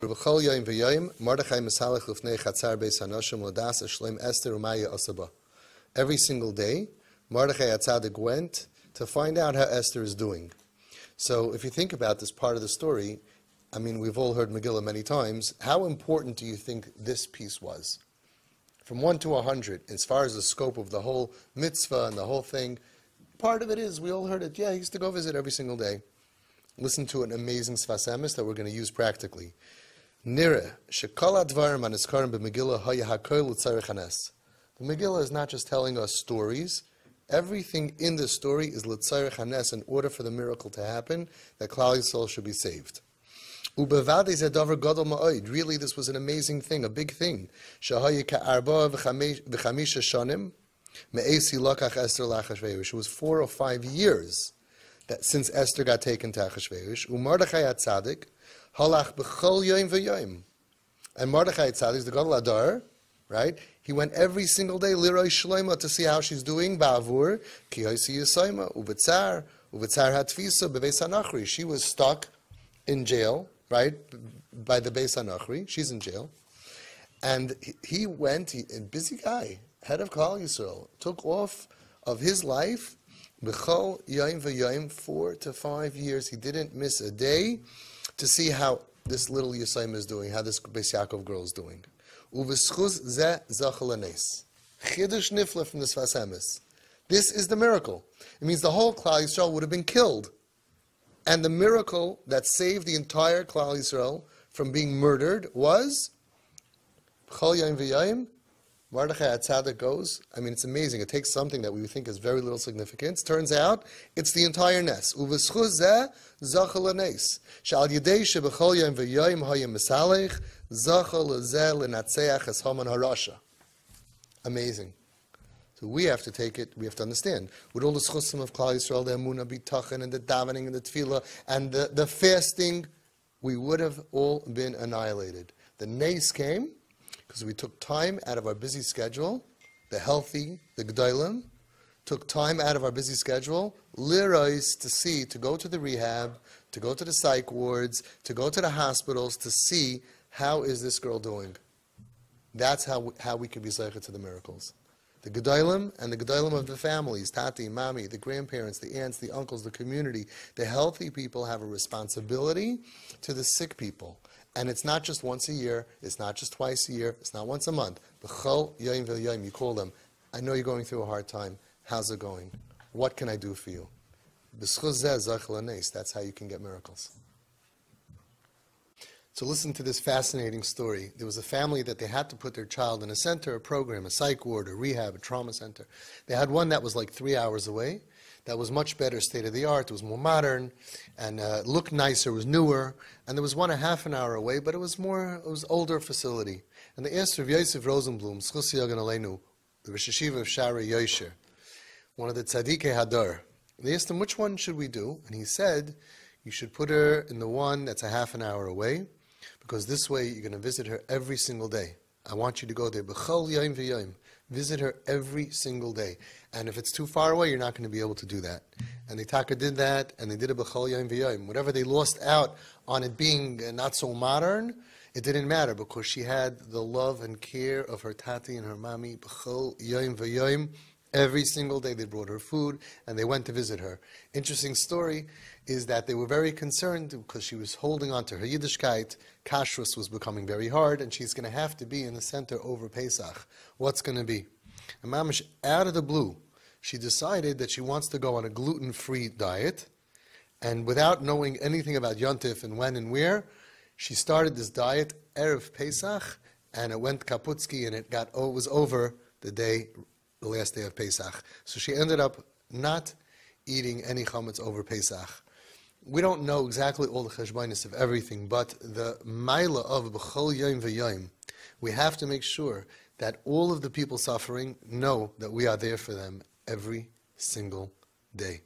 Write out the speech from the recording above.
V'chol yom v'yom, Mordechai misalech l'fnei chatzar beis hanoshim l'das ashlem Esther u'maya asaba. Every single day, Mordechai HaTzadik went to find out how Esther is doing. So if you think about this part of the story, I mean, we've all heard Megillah many times. How important do you think this piece was? From 1 to 100, as far as the scope of the whole mitzvah and the whole thing, part of it is, we all heard it, yeah, he used to go visit every single day. Listen to an amazing Sfas Emes that we're going to use practically. Nire, shekol advarim anizkarim b'Megillah haya hakol l'tzarech hanes. The Megillah is not just telling us stories. Everything in the story is l'tzarech hanes, in order for the miracle to happen, that Klal Yisrael should be saved. Ubevadei zeh davar gadol ma'od. Really, this was an amazing thing, a big thing. Shahaya ka'arba v'chamisha shanim me'esi lakach Esther l'Achashverosh. It was 4 or 5 years that since Esther got taken to Achashverosh. U'Mordechai HaTzadik halach b'chol yom v'yom. And Mordechai HaTzadik is the Gadol Adar, right? He went every single day liroi shloima to see how she's doing. Ba'avur ki hosi yisoima u'v'tzar hatfisa b'beis hanachri. She was stuck in jail, right, by the Beis Hanachri. She's in jail. And he went, a busy guy, head of Klal Yisrael, took off of his life, b'chol yom v'yom, 4 to 5 years. He didn't miss a day to see how this little Yisayim is doing, how this Beis Yaakov girl is doing. Uv'schuz zeh zachal hanes. Chidush nifla from the Sfas Emes. This is the miracle. It means the whole Klal Yisrael would have been killed. And the miracle that saved the entire Klal Yisrael from being murdered was B'chol yom v'yom. Mordechai HaTzadik goes. I mean, it's amazing. It takes something that we think has very little significance. Turns out, it's the entire nes. Uv'schuz zeh zachal hanes. She'al yedei she'b'chol yom v'yom hayem misalech zachal zeh l'natzeach es haman harasha. Amazing. So we have to take it, we have to understand. With all the schusim of Klal Yisrael, the emunah bitachon and the davening and the tefillah and the fasting, we would have all been annihilated. The nes came because we took time out of our busy schedule, the healthy, the g'daylim, took time out of our busy schedule, lirais to go to the rehab, to go to the psych wards, to go to the hospitals, to see how is this girl doing. That's how we could be zeicha to the miracles. The Gedolim and the Gedolim of the families, Tati, Mami, the grandparents, the aunts, the uncles, the community, the healthy people have a responsibility to the sick people. And it's not just once a year, it's not just twice a year, it's not once a month. B'chol yom v'yom, you call them. I know you're going through a hard time. How's it going? What can I do for you? B'schuz zeh zachal hanes. That's how you can get miracles. So listen to this fascinating story. There was a family that they had to put their child in a center, a program, a psych ward, a rehab, a trauma center. They had one that was like 3 hours away. That was much better, state-of-the-art. It was more modern and looked nicer, was newer. And there was one a half an hour away, but it was older facility. And they asked Rav Yosef Rosenblum, Schus Yagan Aleinu, the Rosh Hashiva of Shara Yosher, one of the Tzadikei Hadar. They asked him, which one should we do? And he said, you should put her in the one that's a half an hour away, because this way you're going to visit her every single day. I want you to go there. B'chol yom v'yom. Visit her every single day. And if it's too far away, you're not going to be able to do that. And the Taka did that, and they did it b'chol yom v'yom. Whatever they lost out on it being not so modern, it didn't matter, because she had the love and care of her tati and her mami. B'chol yom v'yom. Every single day they brought her food, and they went to visit her. Interesting story is that they were very concerned because she was holding on to her Yiddishkeit. Kashrus was becoming very hard, and she's going to have to be in the center over Pesach. What's going to be? And Mamish, out of the blue, she decided that she wants to go on a gluten-free diet, and without knowing anything about Yontif and when and where, she started this diet Erev Pesach, and it went kaputski, and it was over the last day of Pesach. So she ended up not eating any chametz over Pesach. We don't know exactly all the cheshbonis of everything, but the maila of b'chol yom v'yom, we have to make sure that all of the people suffering know that we are there for them every single day.